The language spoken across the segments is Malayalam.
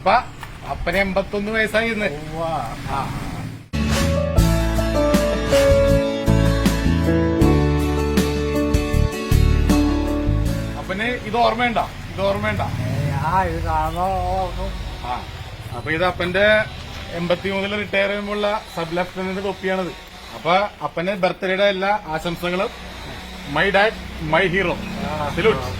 ഇപ്പൊ അപ്പന് 81 വയസ്സായി ഇന്ന്. അപ്പന് ഇത് ഓർമ്മയുണ്ടോ? ഇത് അപ്പൊ ഇത് അപ്പന്റെ 83 റിട്ടയർ ചെയ്യുമ്പോഴുള്ള സബ് ലഫ്റ്റനന്റ് തൊപ്പിയാണിത്. അപ്പൊ അപ്പന് ബർത്ത്ഡേയുടെ എല്ലാ ആശംസകളും. My dad my hero. Salute.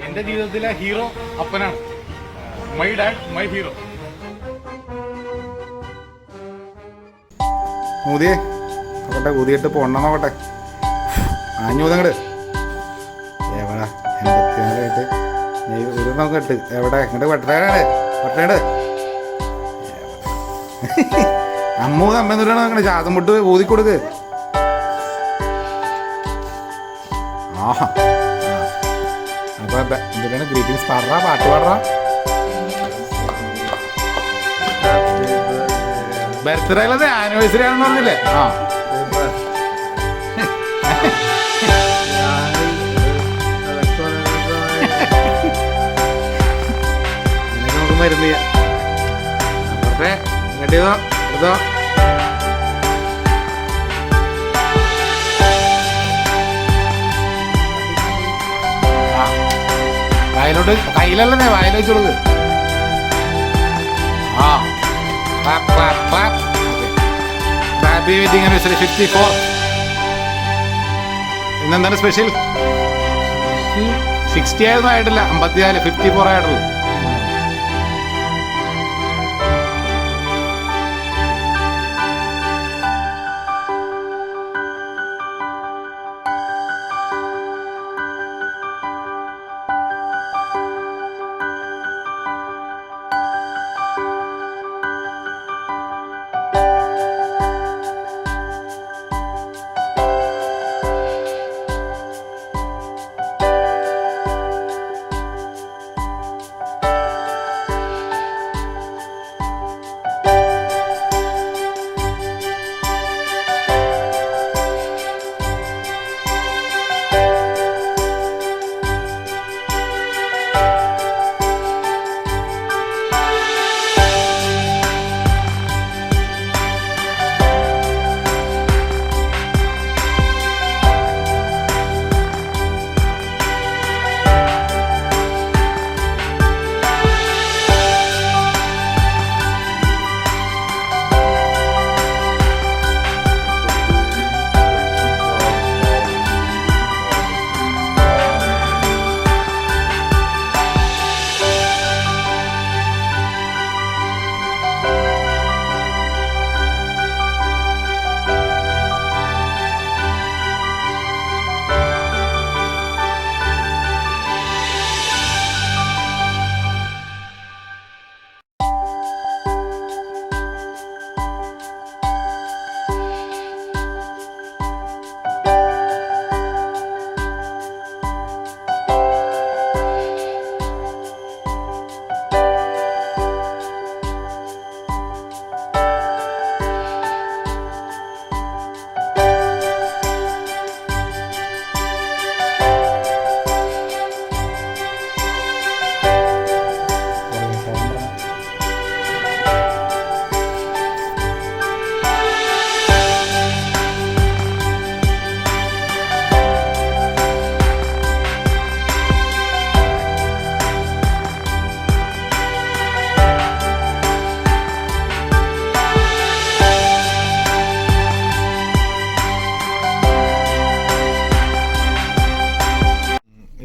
എന്റെ ജീവിതത്തിലെ ഹീറോ അപ്പനാണ്. My dad my hero. ഊതിയേ നോക്കട്ടെ, ഊതിയിട്ട് പൊണ്ണം നോക്കട്ടെ. ആഞ്ഞൂതങ്ങട് എവിടെ 84 ഒരു നോക്കട്ട് എവിടെ ഇങ്ങോട്ട് വെട്ടേട് അമ്മൂന്ന് നോക്കണേ. ശ്വാസം മുട്ട് ഊതിക്കൊടുക്ക്. ആഹാ അപ്പൊ എന്തിനാണ് ഗ്രീറ്റിംഗ്സ് പാടാ, പാട്ട് പാടാ. ബർത്ത്ഡേ അല്ലത് ആനിവേഴ്സറി ആണെന്ന് പറഞ്ഞില്ലേ? നമുക്ക് മരുന്ന് ചെയ്യാം. അപ്പുറത്തെ ഇങ്ങോട്ടോ എടുത്തോ. വയലോട്ട് കയ്യിലല്ലേ വയൽ വെച്ച് കൊടുക്ക്. Happy wedding anniversary 54. ഇന്നെന്താണ് സ്പെഷ്യൽ? 60 ആയിരുന്നു ആയിട്ടില്ല, 54 54 ആയിട്ടുള്ളൂ.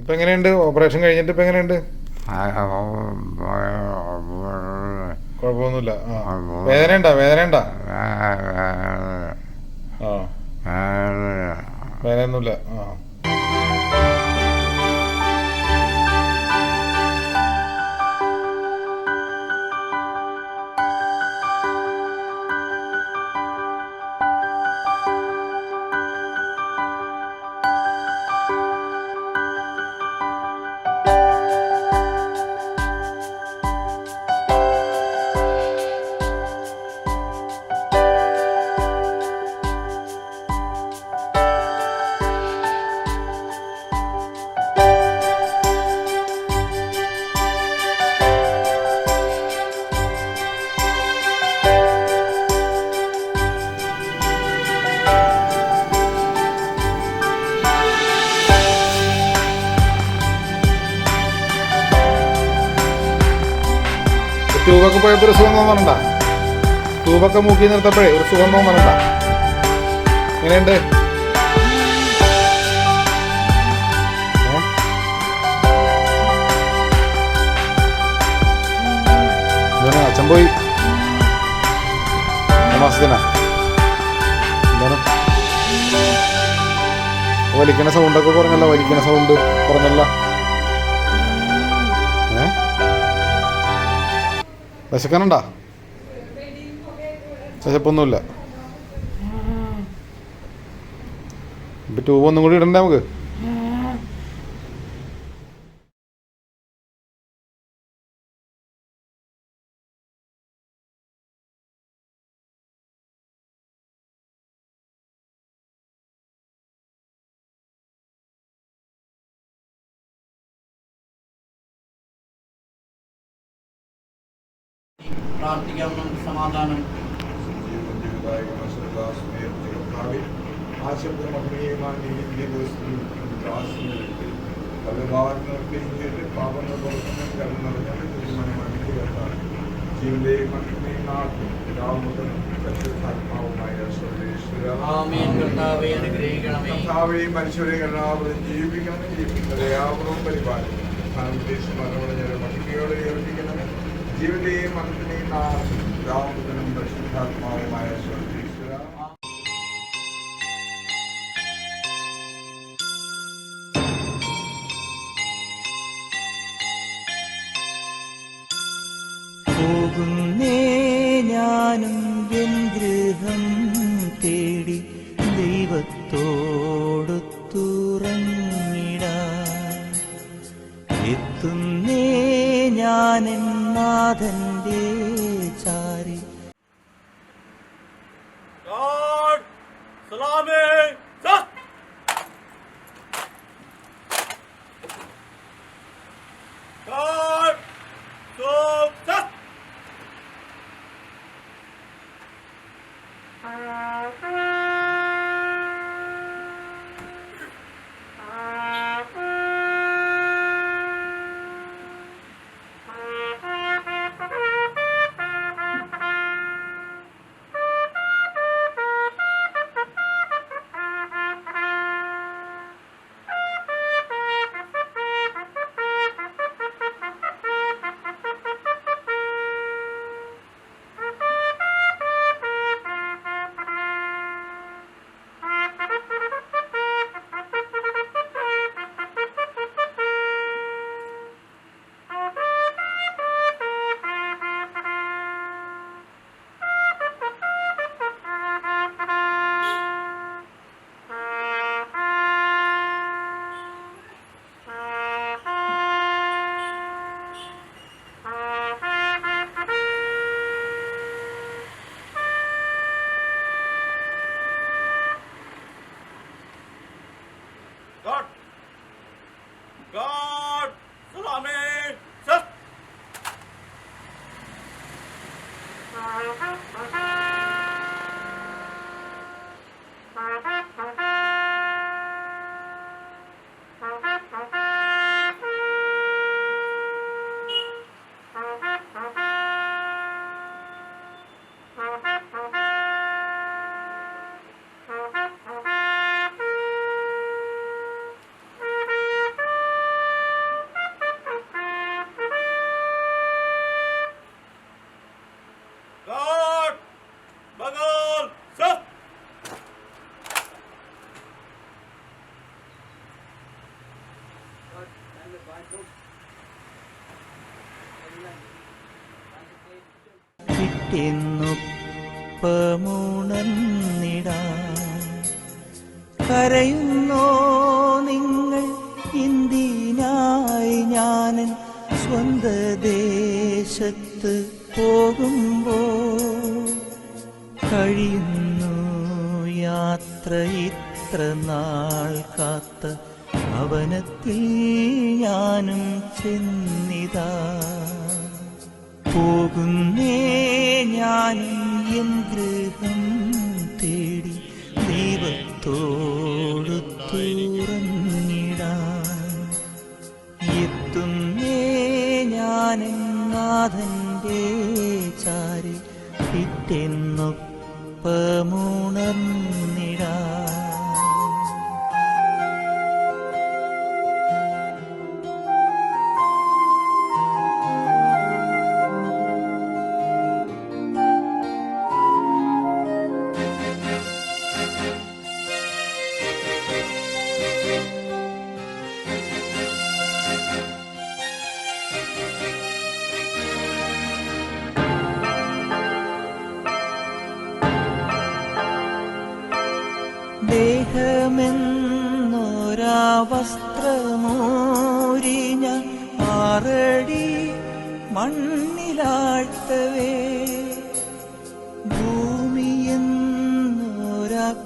ഇപ്പൊ എങ്ങനെയുണ്ട്? ഓപ്പറേഷൻ കഴിഞ്ഞിട്ട് ഇപ്പൊ എങ്ങനെയുണ്ട്? കുഴപ്പമൊന്നുമില്ല. വേദന ഉണ്ടോ? വേദനയൊന്നുമില്ല. ട്യൂബൊക്കെ പോയപ്പോൾ ഒരു സുഖം തോന്നണ്ട? ട്യൂബൊക്കെ മൂക്കി നിർത്തപ്പോഴേ ഒരു സുഖം തോന്നണ്ട? എങ്ങനെയുണ്ട്? അച്ഛൻ പോയി മാസത്തിനാ? എന്താണ് വലിക്കണ സൗണ്ടൊക്കെ കുറഞ്ഞല്ല? വലിക്കണ സൗണ്ട് കുറഞ്ഞല്ല? വിശക്കാനുണ്ടാ? വിശപ്പൊന്നുമില്ല. ഇപ്പൊ ട്യൂബ് ഒന്നും കൂടി ഇടണ്ടേ നമുക്ക്? പ്രാർത്ഥിക്കാം നമുക്ക് സമാധാനം. മനുഷ്യരെ എല്ലാവരും ജീവിപ്പിക്കണം, ജീവിക്കുന്നവരെയാവരും പരിപാലിക്കണം. മഹിമയോടെ ഏൽപ്പിക്കണമേ. ജീവന്റെയും മരണത്തിന്റെയും രാമപുത്രനും പരിശുദ്ധാത്മാവുമായ സർവേശ്വര. പോകുന്നേ ഞാനും എൻ ഗൃഹം തേടി ദൈവത്തോടൊത്തുറങ്ങിടാൻ. എത്തുന്നേ ഞാനെൻ നാഥന്റെ ചാരി. പിറ്റെന്നൊപ്പമുണർന്നിടാ. കരയുന്നോ നിങ്ങൾ ഇന്ത്യനായി ഞാനൻ സ്വന്ത ദേശത്ത് പോകുമ്പോൾ? കഴിയുന്നു യാത്ര ഇത്ര നാൾ കാത്ത ഭവനത്തിൽ ഞാനും ചെന്നിതാ. പോകുന്നേ ഞാനും എൻ ഗൃഹം തേടി ദൈവത്തോടു തുറന്നിടാൻ. എത്തുന്നേ ഞാനും നാഥന്റെ ചാരി പിറ്റെന്നൊപ്പമുണർന്നിടാൻ. ദേഹമെന്നൊരാ വസ്ത്രമൂരി ഞാൻ 6 അടി മണ്ണിലാഴ്ത്തവേ, ഭൂമിയെന്നൊരാ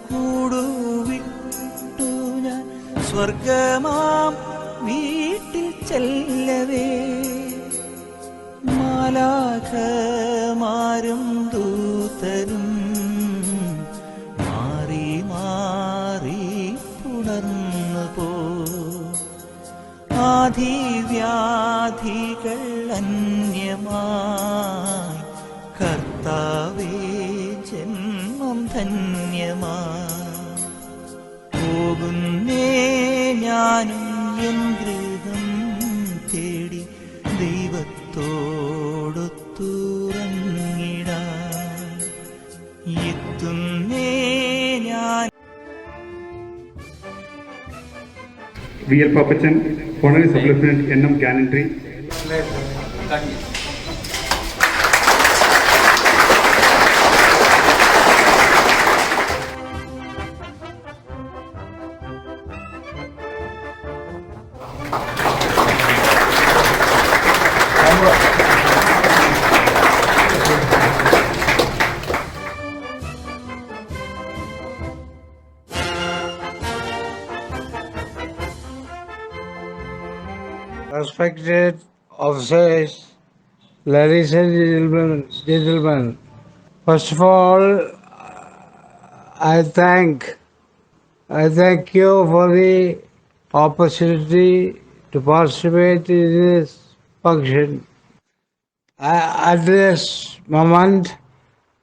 കൂടുവിട്ടു ഞാൻ സ്വർഗമാം വീട്ടിൽ ചെല്ലവേ. മാലാഖമാരും ദൂതരും മാറി മാറി പുണർന്നു പോ. ആധിവ്യാധികൾ അന്യമായി കർത്താവേ ജന്മം ധന്യമായി. പോകുന്നേ ഞാനും എൻ ഗൃഹം തേടി ദൈവത്തോടൊത്തുറങ്ങിടാൻ. എത്തുന്നേ ഞാൻ. VL Papachan, Honorary Sub-Lieutenant NM Gantry. Respected officers, ladies and gentlemen, first of all, I thank you for the opportunity to participate in this function. At this moment,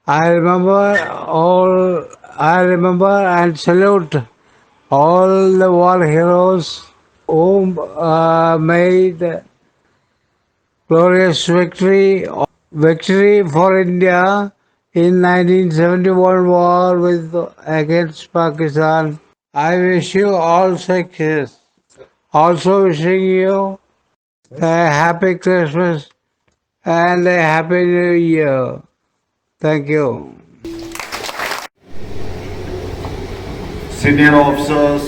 I remember and salute all the war heroes who made glorious victory for India in 1971 war against Pakistan. I wish you all success. Also wishing you a happy Christmas and a happy New Year. Thank you. Senior officers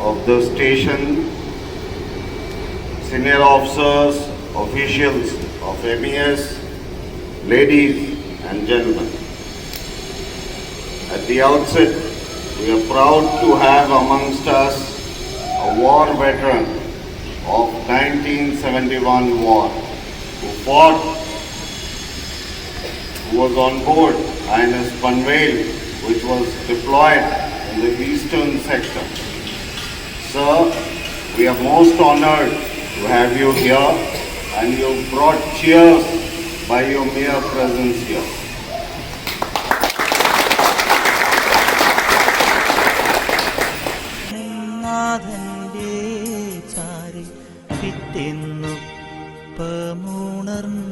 of the station, senior officers, officials of MES, ladies and gentlemen. At the outset, we are proud to have amongst us a war veteran of 1971 war who was on board INS Panvel, which was deployed in the eastern sector. Sir, we are most honored to have you here, and you brought cheers by your mere presence here. നാഥന്റെ ചാരി പിറ്റെന്നൊപ്പമുണർന്നു.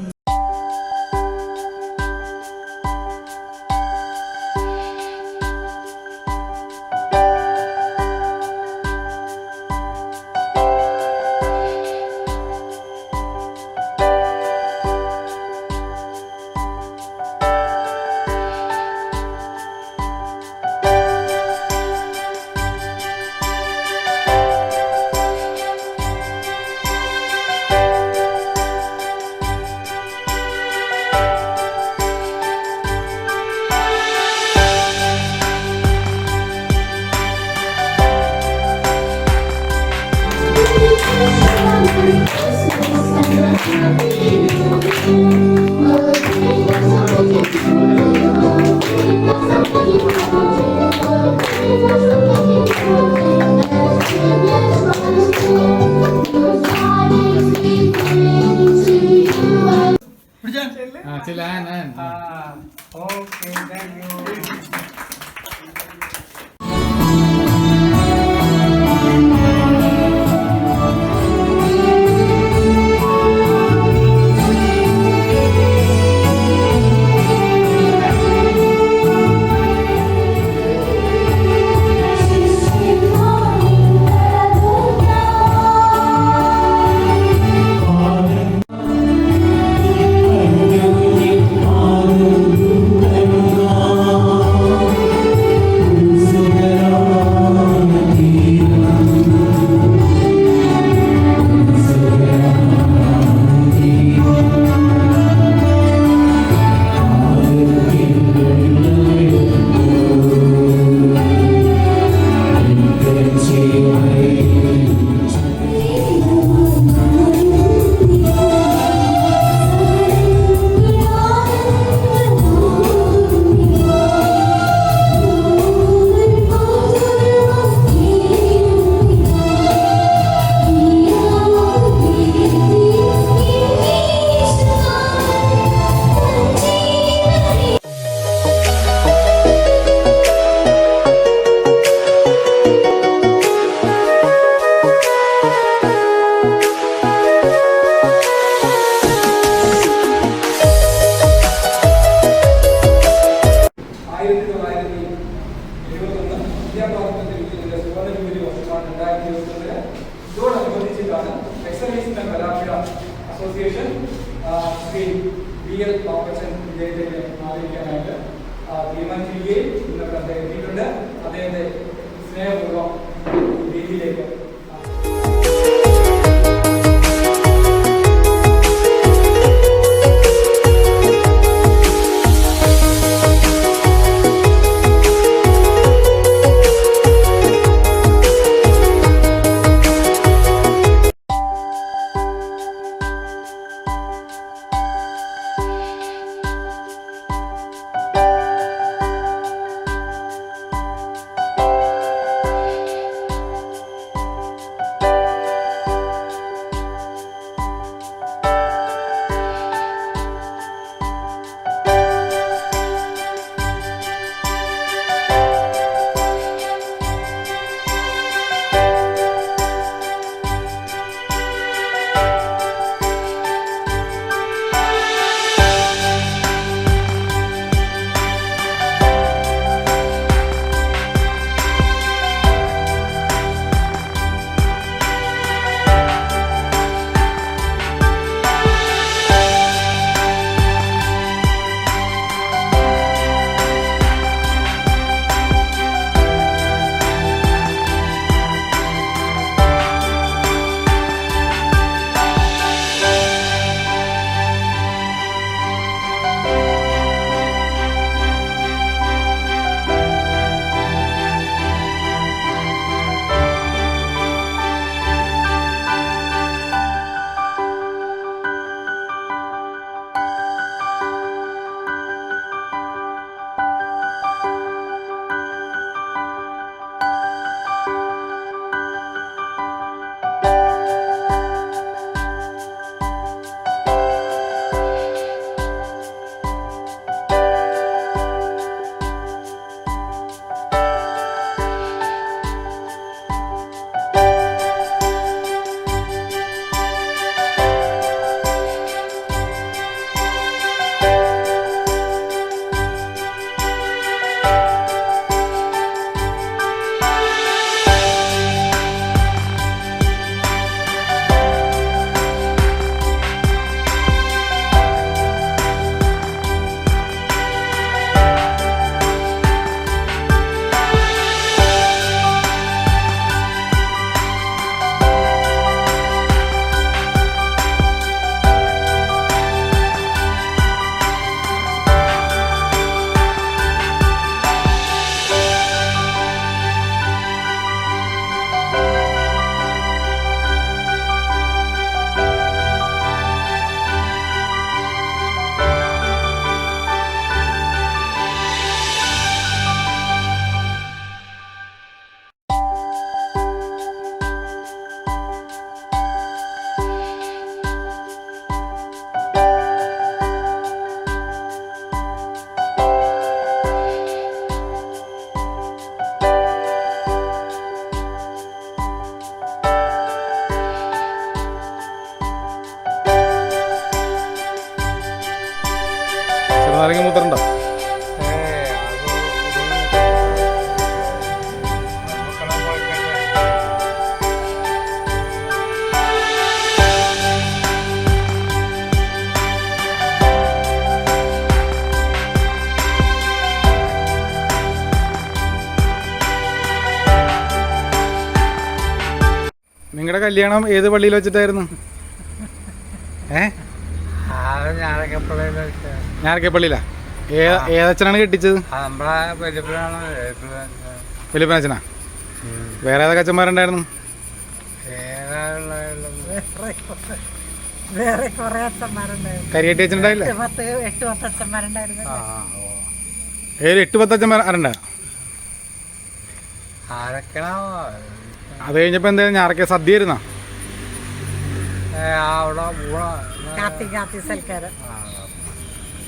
അസോസിയേഷൻ ശ്രീ BL പാപ്പച്ചൻ വിജയത്തിനെ ആദരിക്കാനായിട്ട് തീരുമാനിച്ചിരിക്കുകയും ഇന്ന് അദ്ദേഹം എത്തിയിട്ടുണ്ട്. അദ്ദേഹത്തെ സ്നേഹപൂർവ്വം വേദിയിലേക്ക് ആരെങ്കിലും മൂത്രണ്ടോ? നിങ്ങളുടെ കല്യാണം ഏത് പള്ളിയിൽ വെച്ചിട്ടായിരുന്നു? ഞാറക്കപ്പള്ളിയിലാ? ഏതച്ഛനാണ് കെട്ടിച്ചത്? വലിയപ്പനച്ഛനാ? വേറെ ഏതൊക്കെ അച്ഛന്മാരുണ്ടായിരുന്നു? കരിയേട്ടി അച്ഛനുണ്ടായില്ലേ? 8-10 അച്ഛന്മാരുണ്ടായിരുന്നു. 8-10 അച്ഛന്മാരുണ്ടാ? അത് കഴിഞ്ഞപ്പോ എന്താ ഞാറക്ക സദ്യ ആയിരുന്നാ?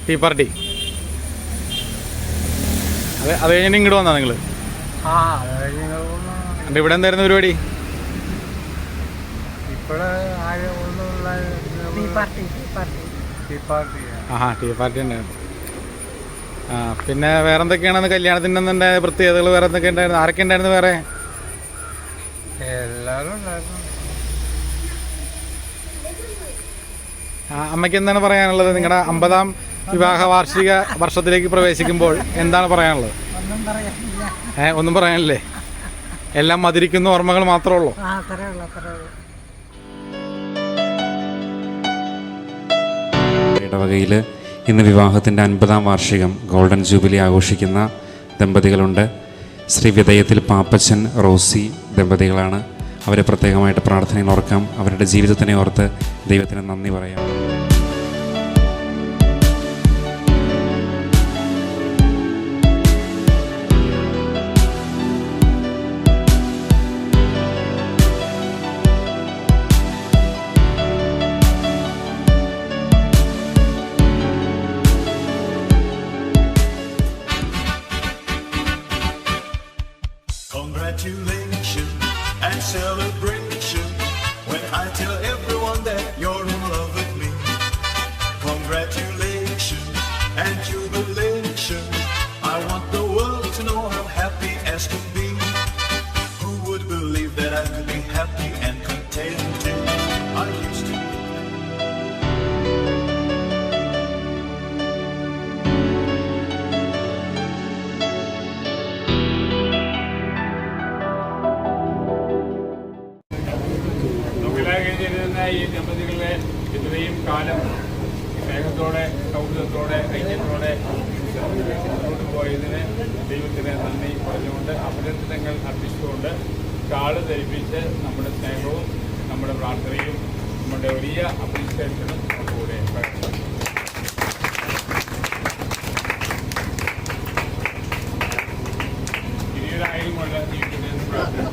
Tea party. അത് കഴിഞ്ഞിട്ട് ഇങ്ങോട്ട് വന്നാ നിങ്ങള്? ഇവിടെ എന്തായിരുന്നു പരിപാടി? ടീ പാർട്ടി ഉണ്ടായിരുന്നു. പിന്നെ വേറെ എന്തൊക്കെയാണ് കല്യാണത്തിൻ്റെ പ്രത്യേകതകൾ? വേറെ എന്തൊക്കെ ഉണ്ടായിരുന്നു? ആരൊക്കെ ഉണ്ടായിരുന്നു വേറെ? എല്ലാവരും ഉണ്ടായിരുന്നു. അമ്മയ്ക്ക് എന്താണ് പറയാനുള്ളത്? നിങ്ങളുടെ 50ാം വിവാഹ വാർഷിക വർഷത്തിലേക്ക് പ്രവേശിക്കുമ്പോൾ എന്താണ് പറയാനുള്ളത്? ഒന്നും പറയാനില്ലേ? എല്ലാം മധുരിക്കുന്ന ഓർമ്മകൾ മാത്രമേ ഉള്ളൂ. ഇടവകയിൽ ഇന്ന് വിവാഹത്തിൻ്റെ 50ാം വാർഷികം ഗോൾഡൻ ജൂബിലി ആഘോഷിക്കുന്ന ദമ്പതികളുണ്ട്. ശ്രീ വിധേയത്തിൽ പാപ്പച്ചൻ റോസി ദമ്പതികളാണ്. അവരെ പ്രത്യേകമായിട്ട് പ്രാർത്ഥനയിൽ ഓർക്കാം. അവരുടെ ജീവിതത്തിനെ ഓർത്ത് ദൈവത്തിന് നന്ദി പറയാം. Congratulations and celebration when I tell everyone that you're in love with me. Congratulations and jubilation. I want the world to know how happy as can be. Who would believe that I could be happy and contented? I used to. ഈ ദമ്പതികളെ ഇത്രയും കാലം സ്നേഹത്തോടെ സൗഹൃദത്തോടെ ഐക്യത്തോടെ മുന്നോട്ട് പോയതിന് ദൈവത്തിന് നന്ദി പറഞ്ഞുകൊണ്ട് അഭിനന്ദനങ്ങൾ അർപ്പിച്ചുകൊണ്ട് കാള് ധരിപ്പിച്ച് നമ്മുടെ സ്നേഹവും നമ്മുടെ പ്രാർത്ഥനയും നമ്മുടെ വലിയ അപ്രീസിയേഷനും കൂടെ ഇനിയൊരായുമുള്ള ജീവിതത്തിന് പ്രാർത്ഥന.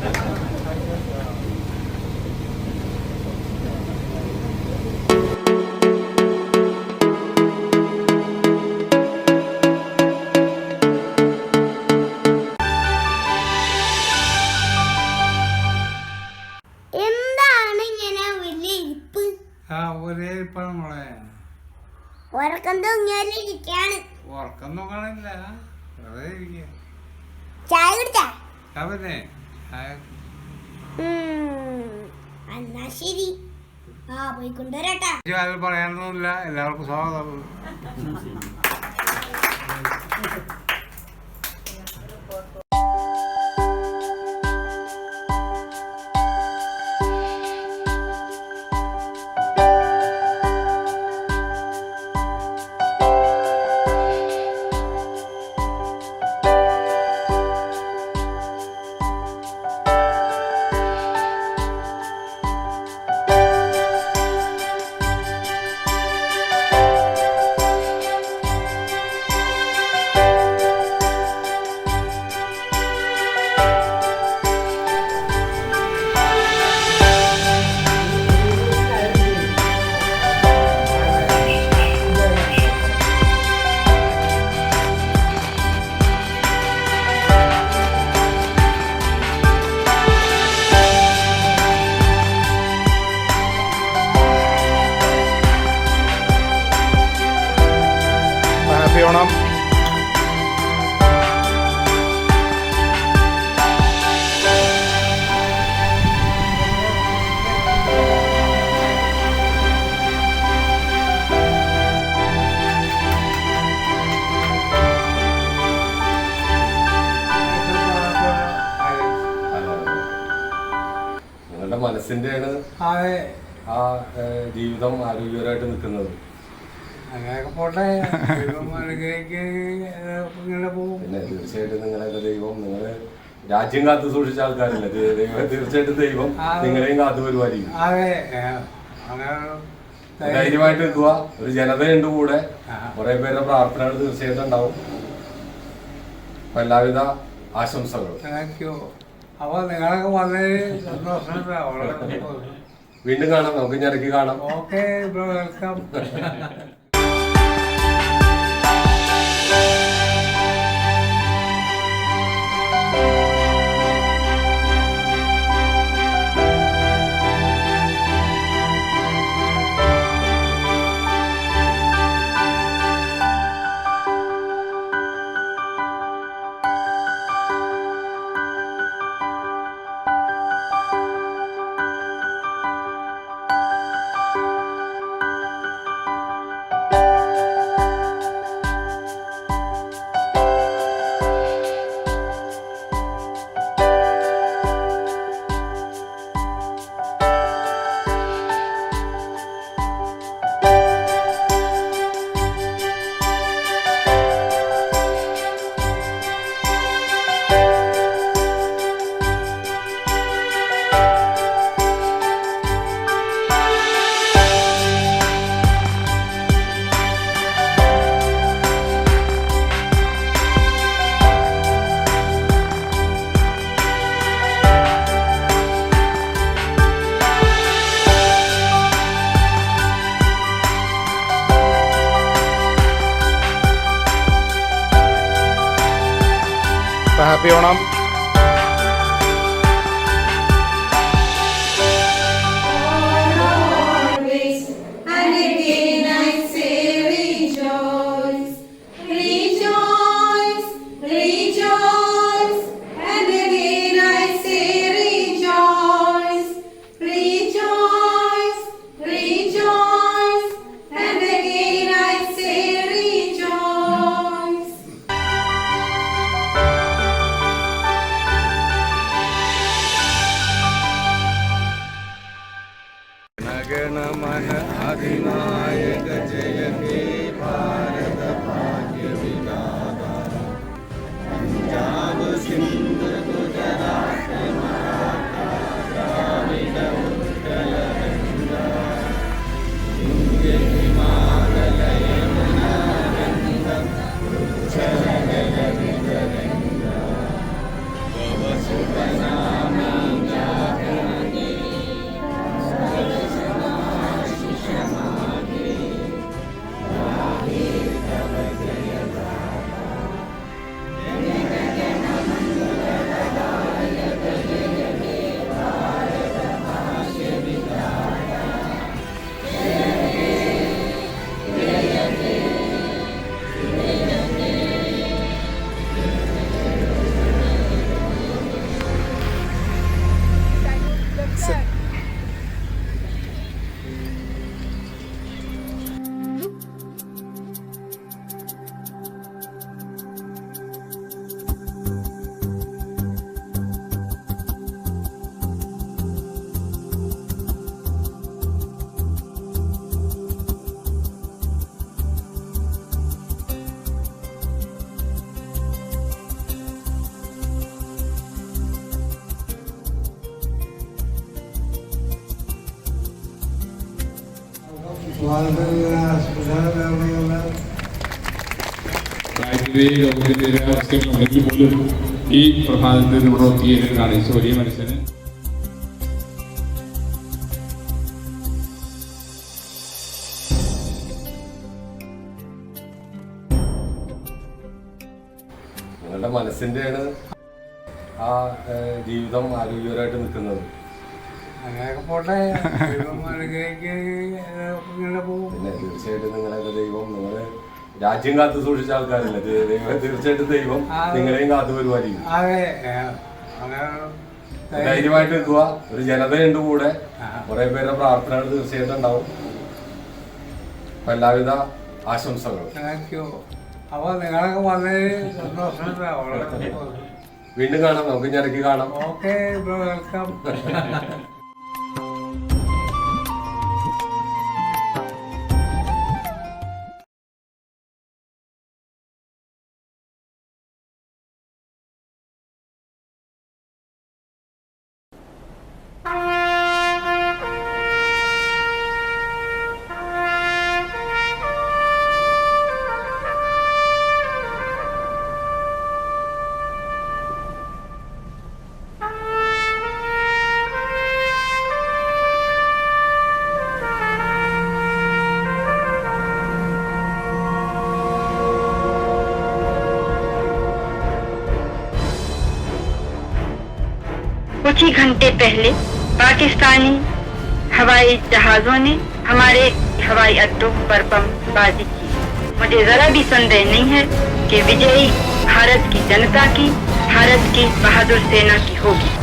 ഉറക്കം തൂങ്ങിയാലിരിക്കാണ്. ഉറക്കം നോക്കണില്ല, വെറുതെ ഇരിക്കുക. ചായ കുടിച്ചാ? എന്നാ ശരി, പോയി കൊണ്ടുവരട്ടാ. പറയാനൊന്നുമില്ല. എല്ലാവർക്കും സ്വാഗതം. മനസ്സിന്റെയാണ് അതെ ആ ജീവിതം ആരോഗ്യപരമായിട്ട് നിൽക്കുന്നത്. അങ്ങനെയൊക്കെ പോട്ടെ. അനുഗ്രഹിക്ക് ഇങ്ങനെ പോകും. പിന്നെ തീർച്ചയായിട്ടും നിങ്ങളൊക്കെ ദൈവം, നിങ്ങൾ രാജ്യം കാത്തു സൂക്ഷിച്ച ആൾക്കാരല്ലേ, തീർച്ചയായിട്ടും ദൈവം നിങ്ങളെയും കാത്തു പരിപാലിക്കും. അതെ അങ്ങനെ ധൈര്യമായിട്ട് നിൽക്കുക. ഒരു ജനതയുണ്ട് കൂടെ, കുറെ പേരുടെ പ്രാർത്ഥനകൾ തീർച്ചയായിട്ടും ഉണ്ടാവും. അപ്പൊ എല്ലാവിധ ആശംസകളും. Thank you. അപ്പൊ നിങ്ങളൊക്കെ വളരെ സന്തോഷം. വീണ്ടും കാണാം, നമുക്ക് ഇനി ഇടയ്ക്ക് കാണാം. Okay, welcome. ഹാപ്പി ഓണം. ഗണമന അധിനായക ജയ ഹേ ഭാരത ഭാഗ്യ വിധാത പഞ്ചാബ് സിന്ധു ഗുജറാത്ത് മറാഠ ദ്രാവിഡ ഉത്കല ഗംഗ ഇന്ത്യ ഹിമാലയ യമുന ഗംഗ ഉജ്ജല ജലധി ഗംഗ ഭവ സുഖനാമി ജാഗരണി ലോകത്തിന്റെ പോലും ഈ പ്രഭാതത്തിൽ നമ്മുടെ ഒത്തിരി കാണിച്ച വലിയ മനുഷ്യന് നിങ്ങളുടെ മനസ്സിന്റെയാണ് ആ ജീവിതം ആരോഗ്യപരമായിട്ട് നിൽക്കുന്നത്. അങ്ങനെയൊക്കെ പോട്ടെ. അനുഗ്രഹിക്ക് ഇങ്ങനെ പോകും. പിന്നെ തീർച്ചയായിട്ടും നിങ്ങളൊക്കെ ദൈവം, നിങ്ങൾ രാജ്യം കാത്തു സൂക്ഷിച്ച ആൾക്കാരല്ലേ, തീർച്ചയായിട്ടും ദൈവം നിങ്ങളെയും കാത്തു പരിപാലിക്കും. അതെ ധൈര്യമായിട്ട് നിൽക്കുക. ഒരു ജനതയുണ്ട് കൂടെ, കുറെ പേരുടെ പ്രാർത്ഥനകൾ തീർച്ചയായിട്ടും ഉണ്ടാവും. അപ്പൊ എല്ലാവിധ ആശംസകളും. Thank you. അപ്പൊ നിങ്ങളൊക്കെ വളരെ സന്തോഷം. വീണ്ടും കാണാം, നമുക്ക് ഇനി ഇടയ്ക്ക് കാണാം. Okay, welcome. कुछ ही घंटे पहले पाकिस्तानी हवाई जहाजों ने हमारे हवाई अड्डों पर बमबारी की। मुझे जरा भी संदेह नहीं है कि विजयी भारत की जनता की, भारत की बहादुर सेना की होगी।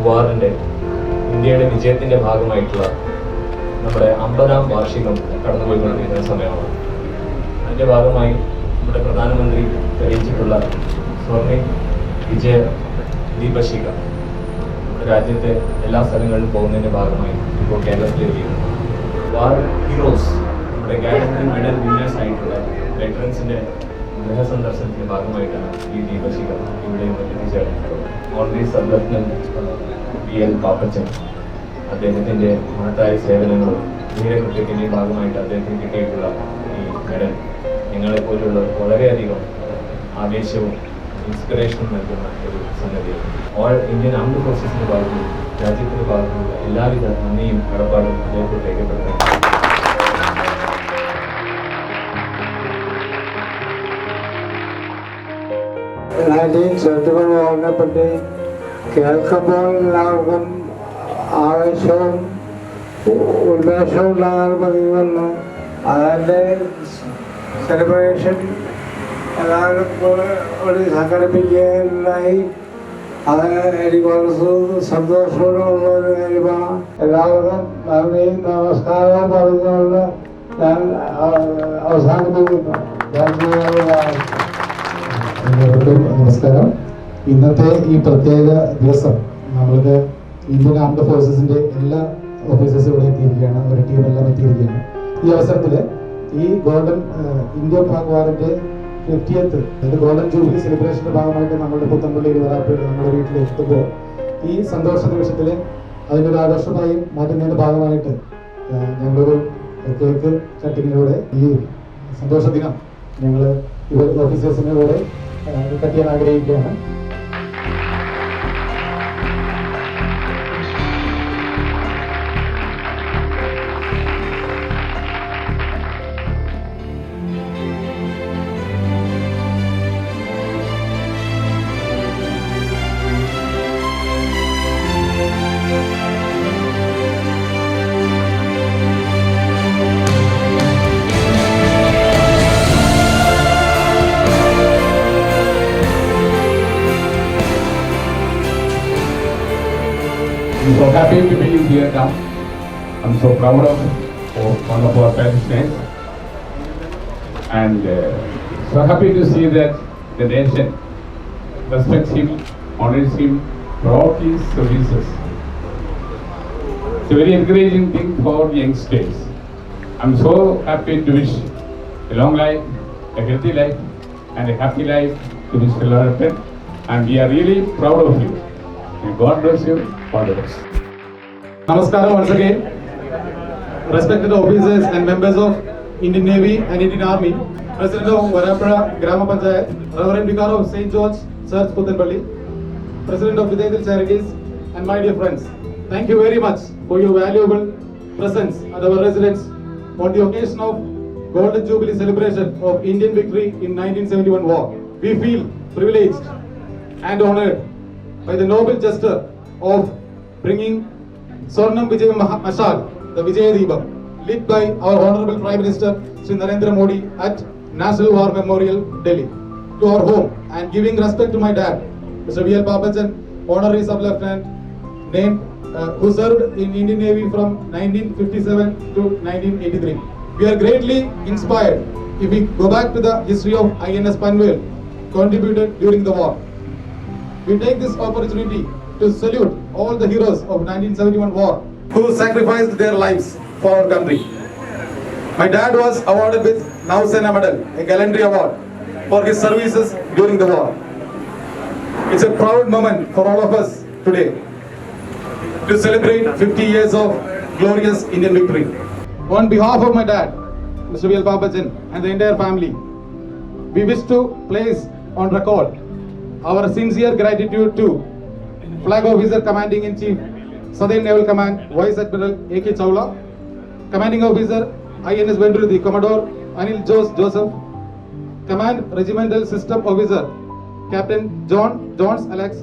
വാറിന്റെ ഇന്ത്യയുടെ വിജയത്തിന്റെ ഭാഗമായിട്ടുള്ള നമ്മുടെ 50ാം വാർഷികം കടന്നുപോയിക്കൊണ്ടിരിക്കുന്ന സമയമാണ്. അതിന്റെ ഭാഗമായി നമ്മുടെ പ്രധാനമന്ത്രി തെളിയിച്ചിട്ടുള്ള സ്വർണ്ണ വിജയ ദീപശിഖ നമ്മുടെ രാജ്യത്തെ എല്ലാ സ്ഥലങ്ങളിലും പോകുന്നതിന്റെ ഭാഗമായി ഇപ്പോൾ കേരളത്തിലെത്തിയിരുന്നു. വാർ ഹീറോസ് നമ്മുടെ ഗാലറി മെഡൽ വിന്നേഴ്സ് ആയിട്ടുള്ള വെറ്ററൻസിന്റെ ഗൃഹസന്ദർശനത്തിന്റെ ഭാഗമായിട്ടാണ് ഈ ദീപശിഖ ഇവിടെ എത്തിച്ചേർന്നിട്ടുള്ളത്. ഓൺലി സബ് ലഫ്റ്റനന്റ് BL പാപ്പച്ചൻ അദ്ദേഹത്തിന്റെ മഹത്തായ സേവനങ്ങളും ധീരകൃത്യത്തിന്റെയും ഭാഗമായിട്ട് അദ്ദേഹത്തിന് കിട്ടിയിട്ടുള്ള ഈ മെഡൽ നിങ്ങളെപ്പോലുള്ള വളരെയധികം ആവേശവും ഇൻസ്പിറേഷനും നൽകുന്ന ഒരു സംഗതിയാണ്. ഓൾ ഇന്ത്യൻ ആംഡ് ഫോഴ്സസിന്റെ ഭാഗത്തും രാജ്യത്തിന്റെ ഭാഗത്തുമുള്ള എല്ലാവിധ നന്ദിയും കടപ്പാടും അദ്ദേഹത്തെ രേഖപ്പെടുത്തുന്നു. പറ്റി കേൾക്കുമ്പോൾ എല്ലാവർക്കും ആവേശവും ഉന്മേഷവും ഉണ്ടാകാൻ പതിവന്നു. അതിൻ്റെ സെലിബ്രേഷൻ എല്ലാവരും കൂടി സംഘടിപ്പിക്കുകയുണ്ടായി. അത് എനിക്ക് വളരെ സന്തോഷമുള്ള ഒരു കാര്യമാണ്. എല്ലാവർക്കും നന്ദിയും നമസ്കാരവും പറഞ്ഞുകൊണ്ട് ഞാൻ അവസാനിപ്പിക്കുന്നു. എല്ലാവർക്കും നമസ്കാരം. ഇന്നത്തെ ഈ പ്രത്യേക ദിവസം നമ്മൾക്ക് ഇന്ത്യൻ ആർംഡ് ഫോഴ്സസിന്റെ എല്ലാ ഓഫീസേഴ്സും ഇവിടെ എത്തിയിരിക്കുകയാണ്, ഒരു ടീമെല്ലാം എത്തിയിരിക്കുകയാണ്. ഈ അവസരത്തിൽ ഈ ഗോൾഡൻ ഇന്ത്യ പാക് വാറിന്റെ 50th അതായത് ഗോൾഡൻ ജൂബിലി സെലിബ്രേഷന്റെ ഭാഗമായിട്ട് നമ്മുടെ പുത്തൻപള്ളി വരാപ്പേട് നമ്മുടെ വീട്ടിൽ എത്തുമ്പോൾ ഈ സന്തോഷ നിമിഷത്തിൽ അതിൻ്റെ ഒരു ആഘോഷമായി മാറ്റുന്നതിന്റെ ഭാഗമായിട്ട് ഞങ്ങളൊരു കേക്ക് കട്ടിങ്ങിലൂടെ ഈ സന്തോഷ ദിനം ഞങ്ങൾ ഇവർ ഓഫീസേഴ്സിൻ്റെ കൂടെ കട്ട് ചെയ്യാൻ ആഗ്രഹിക്കുകയാണ്. I'm so happy to be here now. I'm so proud of one of our participants, and so happy to see that the nation respects him, honors him for all his services. It's a very encouraging thing for youngsters. I'm so happy to wish a long life, a healthy life, and a happy life to Mr. Larapan, and we are really proud of you. May God bless you. All the best. Namaskaram once again. Respected officers and members of Indian Navy and Indian Army, President of Varapura Grama Panchayat, Reverend Vicar of St. George Church, Puthanpalli, President of Vidayathil Charities, and my dear friends, thank you very much for your valuable presence at our residence on the occasion of Golden Jubilee celebration of Indian victory in 1971 war. We feel privileged and honored by the noble gesture of bringing Swarnam Vijay Mashal, the Vijay Deepam, lit by our Honorable Prime Minister Shri Narendra Modi at National War Memorial, Delhi, to our home, and giving respect to my dad, Mr. V.L. Papachan, Honorary Sub-Lieutenant, named who served in Indian Navy from 1957 to 1983. We are greatly inspired if we go back to the history of INS Panvel, contributed during the war. We take this opportunity to salute all the heroes of 1971 war who sacrificed their lives for our country. My dad was awarded with Nausena Medal, a gallantry award, for his services during the war. It's a proud moment for all of us today to celebrate 50 years of glorious Indian victory. On behalf of my dad, Mr. V.L. Papachan, and the entire family, we wish to place on record our sincere gratitude to Flag Officer Commanding in Chief, Southern Naval Command, Vice Admiral A.K. Chawla, Commanding Officer INS Vendruthi, Commodore Anil Joseph, Command Regimental System Officer Captain Jones Alex,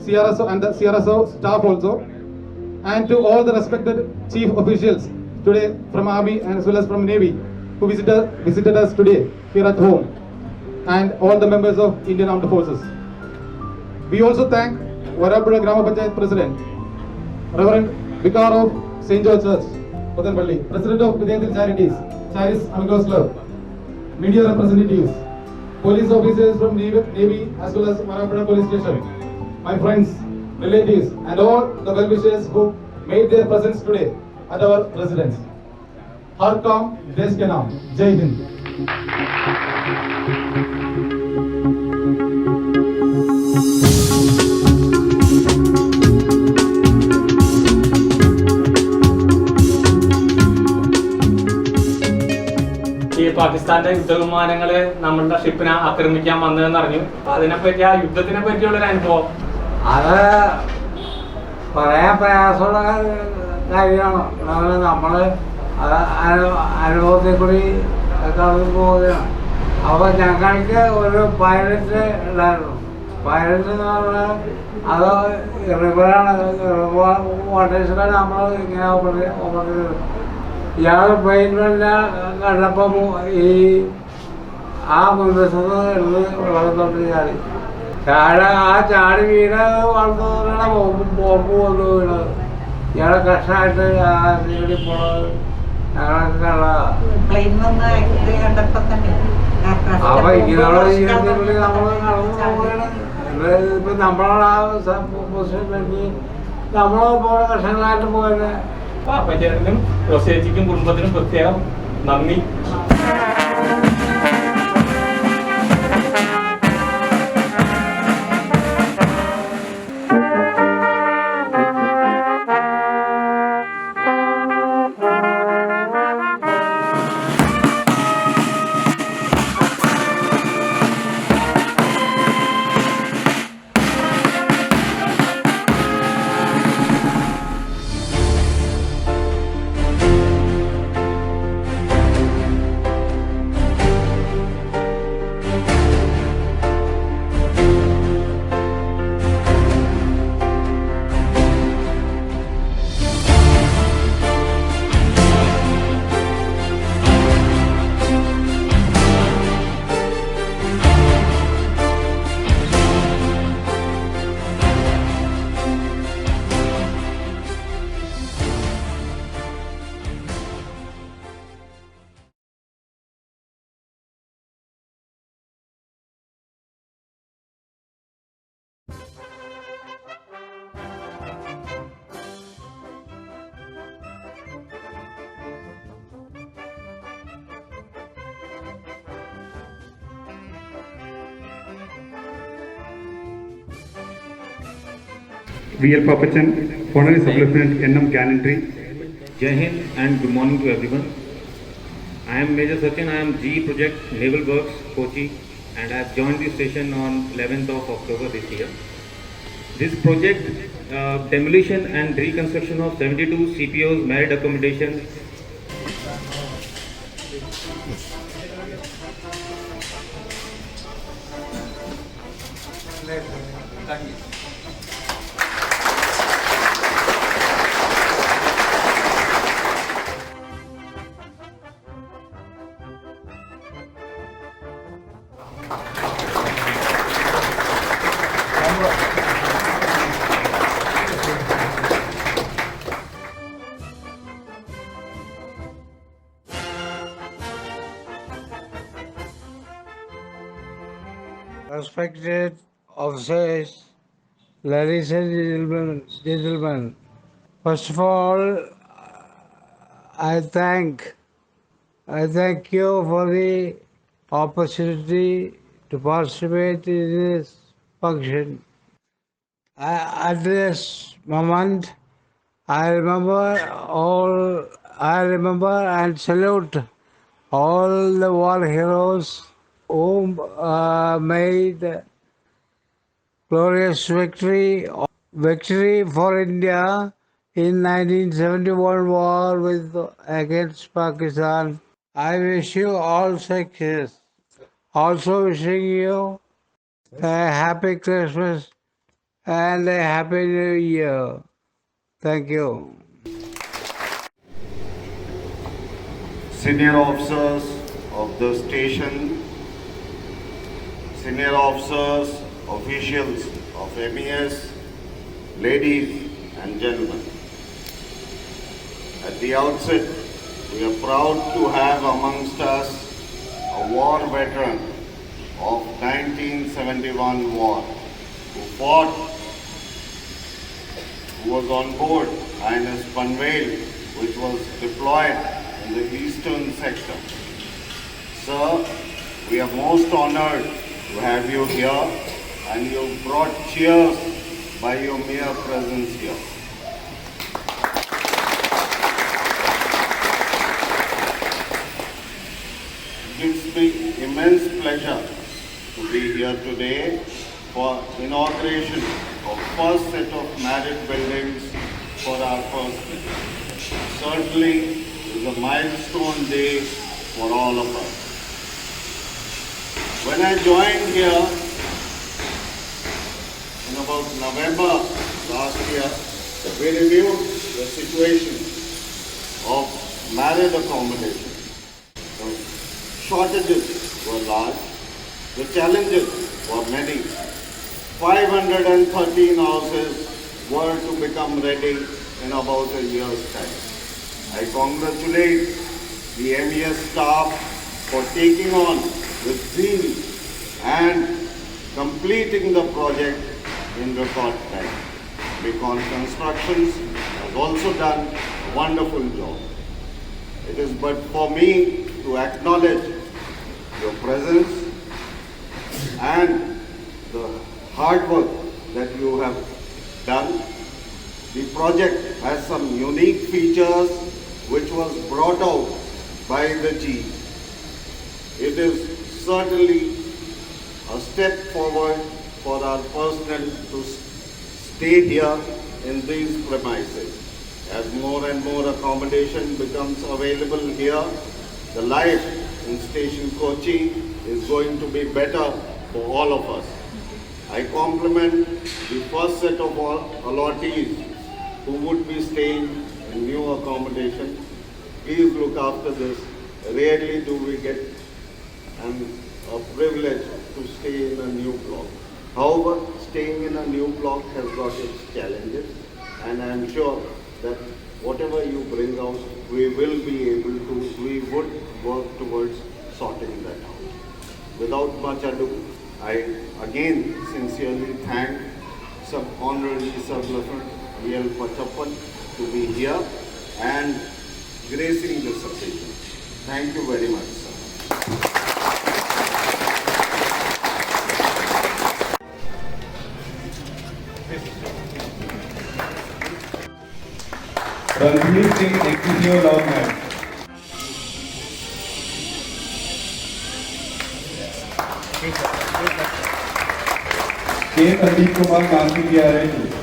CRSO and the CRSO staff also, and to all the respected chief officials today from Army and as well as from Navy who visited us today here at home, and all the members of Indian Armed Forces. We also thank Varapura Grama Panchayat President, Reverend Vicar of St. George Church, Puthanpalli, President of Vidayathil Charities, Charis Amigos Club, media representatives, police officers from Navy as well as Varapura Police Station, my friends, relatives, and all the well-wishers who made their presence today at our residence. Har Kaam, Desh Ke Naam, Jai Hind. ഈ പാകിസ്ഥാന്റെ യുദ്ധവിമാനങ്ങള് നമ്മളുടെ ഷിപ്പിനെ ആക്രമിക്കാൻ വന്നതെന്ന് അറിഞ്ഞു. അപ്പൊ അതിനെപ്പറ്റി ആ യുദ്ധത്തിനെ പറ്റിയുള്ളൊരു അനുഭവം അത് പറയാൻ പ്രയാസമുള്ള കാര്യമാണ്. നമ്മള് അനുഭവത്തിൽ കൂടി കടന്നു പോവുകയാണ്. അപ്പൊ ഞങ്ങൾക്ക് ഒരു പൈലറ്റ് ഉണ്ടായിരുന്നു. പൈലറ്റ് എന്ന് പറഞ്ഞാൽ അത് റിവറാണ്, വാട്ടേഴ്സിലാണ് നമ്മൾ ഇങ്ങനെ ഓപ്പറേറ്റ്. ഇയാൾ പ്ലെയിനിനെ കണ്ടപ്പം ഈ ആ മുൻവശത്ത് എടുത്ത് വെള്ളത്തോട്ട് ചാടി ആ ചാടി വീട് വളർത്തുന്ന ബോംബ് വന്നു വീണത്. ഇയാളെ കഷ്ണമായിട്ട് ആ സീഡിൽ പോണത് ഞങ്ങളൊക്കെ കണ്ടതാ. പ്ലെയിൻ വന്ന് ഇത് കണ്ടപ്പോ തന്നെ അപ്പൊ ഇങ്ങനെയുള്ള ജീവിതത്തിൽ നമ്മൾ നടന്നു പോവുകയാണ്. ഇപ്പൊ നമ്മളാ പൊസിഷനിലേക്ക് നമ്മളെ പോലെ കർഷകരായിട്ട് പോയത്. പാപ്പച്ചേട്ടനും റോസേച്ചിക്കും കുടുംബത്തിനും പ്രത്യേകം നന്ദി. VL Papachan, Honorary Sub-Lieutenant NM Gallantry. Jai Hind and good morning to everyone. I am Major Sachin. I am G Project Naval Works, Kochi, and I have joined the station on 11th of October this year. This project, demolition and reconstruction of 72 CPOs married accommodation. Thank you. Respected officers, ladies and gentlemen, first of all, I thank you for the opportunity to participate in this function. At this moment, I remember and salute all the war heroes who made glorious victory for India in 1971 war against Pakistan. I wish you all success. Also wishing you a happy Christmas and a happy New Year. Thank you. Senior officers of the station, senior officers, officials of MES, ladies and gentlemen. At the outset, we are proud to have amongst us a war veteran of 1971 war who fought, who was on board INS Panvel, which was deployed in the eastern sector. Sir, we are most honored to have you here, and you brought cheers by your mere presence here. It gives me immense pleasure to be here today for inauguration of first set of married buildings for our first mission. Certainly it is a milestone day for all of us. When I joined here in about November last year, we reviewed the situation of married accommodation. The shortages were large, the challenges were many. 513 houses were to become ready in about a year's time. I congratulate the MES staff for taking on the zeal and completing the project in record time. Beacon Constructions has also done a wonderful job. It is but for me to acknowledge your presence and the hard work that you have done. The project has some unique features which was brought out by the G. It is certainly a step forward for our personnel to stay here in these premises. As more and more accommodation becomes available here, the life in Station Kochi is going to be better for all of us. I compliment the first set of allottees who would be staying in new accommodation. Please look after this. Rarely do we get a privilege to stay in a new block. However, staying in a new block has got its challenges, and I am sure that whatever you bring out, we would work towards sorting that out. Without much ado, I again sincerely thank Honorary Sub-Lieutenant V.L. Pachappan to be here and gracing this occasion. Thank you very much, sir. Ranveer Singh, Executive Lawman. K. Pradeep Kumar Kanti PRI.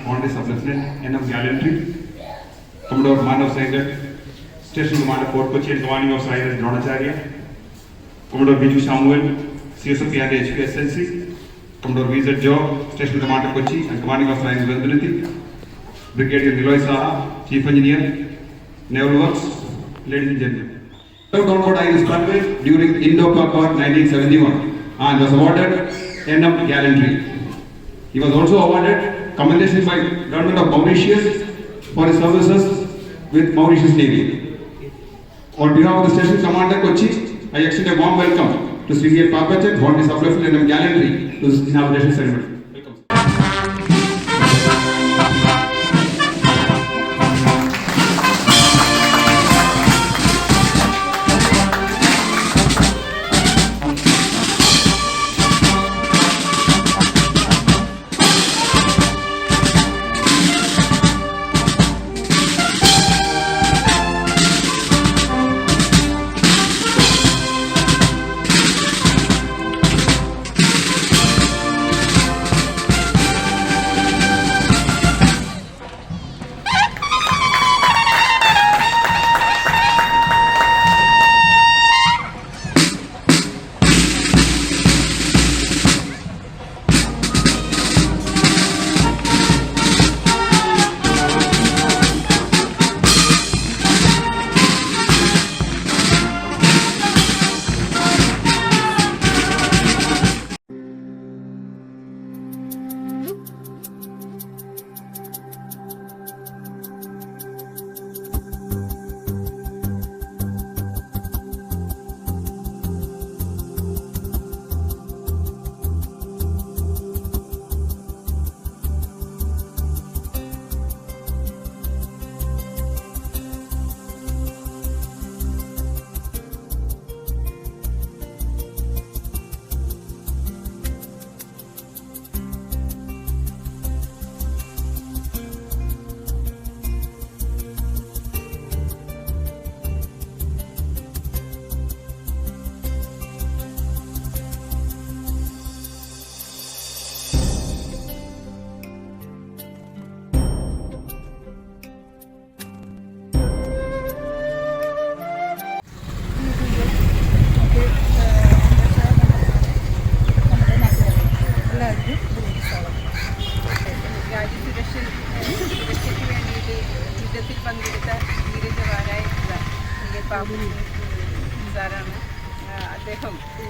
Honorary Sub-Lieutenant N.M. Gallantry, Commodore Manav Saigal, Station Commander Fort Kochi and Commanding Officer I.N.S. Dronacharya, Commodore Biju Samuel, CSFP and HPSLC, Commodore V.Z. Joe, Station Commander Kochi and Commanding Officer I.N.S. Vendunati, Brigadier Niloy Saha, Chief Engineer, Naval Works, ladies and gentlemen. Served on board I.N.S. Conway during Indo-Pak War 1971 and was awarded N.M. Gallantry. He was also awarded commendation by Government of Mauritius for his services with Mauritius Navy. On behalf of the Station Commander Kochi, I extend a warm welcome to Sri V.L. Papachan, Honorary Sub-Lieutenant N.M. Gallantry to this inauguration ceremony.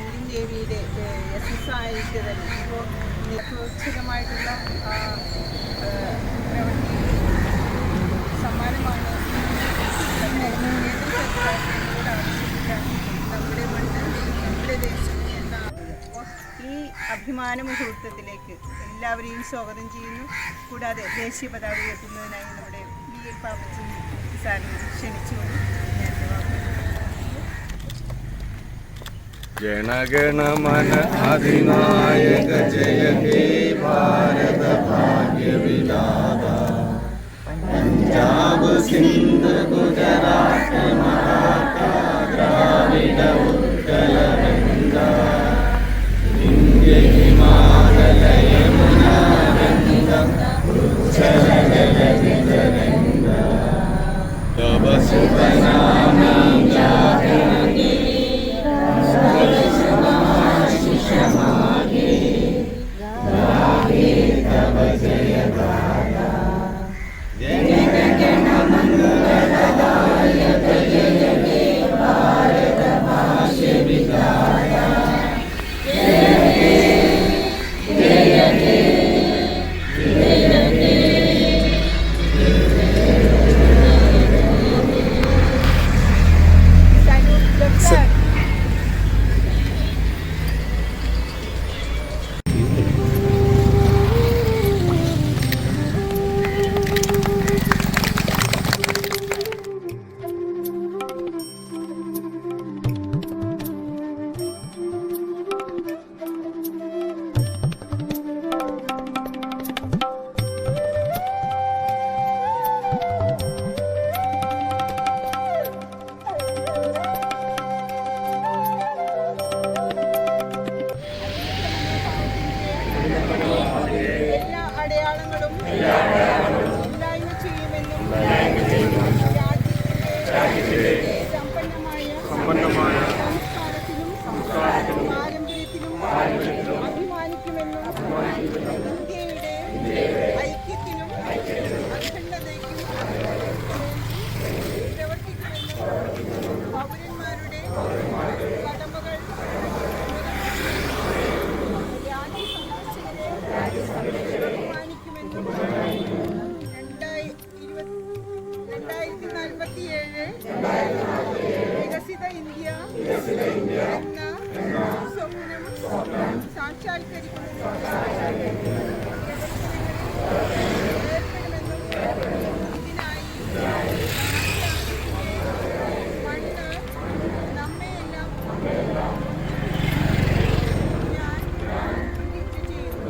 Indian നേവിയുടെ SSI ആയിട്ട് തന്നെ ഇപ്പോൾ സുരക്ഷിതമായിട്ടുള്ള പ്രവൃത്തി സമ്മാനമാണ് നമ്മുടെ മണ്ണ് നമ്മുടെ ദേശം എന്ന ഈ അഭിമാന മുഹൂർത്തത്തിലേക്ക് എല്ലാവരെയും സ്വാഗതം ചെയ്യുന്നു. കൂടാതെ ദേശീയ പതാക ഉയർത്തുന്നതിനായി നമ്മുടെ VA പാപ്പച്ചൻ സാറിനെ ക്ഷണിച്ചുകൊണ്ട് ഞാൻ ജനഗണമന അധിനായക ജയ ഹേ ഭാരത ഭാഗ്യ വിധാത പഞ്ചാബ് സിന്ധ് ഗുജറാത്ത് മറാഠ ദ്രാവിഡ ഉത്കല ഗംഗ ഇന്ത്യ ഹിമാലയ യമുന ഗംഗ ഉജ്ജല ജലധി തരംഗ തവ ശുഭ നാമി ജാഗരതി എല്ലാ അടയാളങ്ങളും ഇല്ലായ്മ ചെയ്യുമെന്നും രാജ്യത്തിന്റെ സമ്പന്നമായ സംസ്കാരത്തിലും പാരമ്പര്യത്തിലും അഭിമാനിക്കുമെന്നും ഇന്ത്യയുടെ ഐക്യത്തിനും അഖണ്ഡതയ്ക്കും പ്രവർത്തിക്കുമെന്നും പൗരന്മാരുടെ കടമകൾ ബഹുമാനിക്കുമെന്നും 2047 വികസിത ഇന്ത്യ എന്ന സ്വപ്നം സാക്ഷാത്കരിക്കുമെന്നും ഏർപ്പെടുമെന്നും ഇതിനായി മണ്ണ് നമ്മയെല്ലാം ഞാൻ പ്രതിജ്ഞ ചെയ്യുന്നു.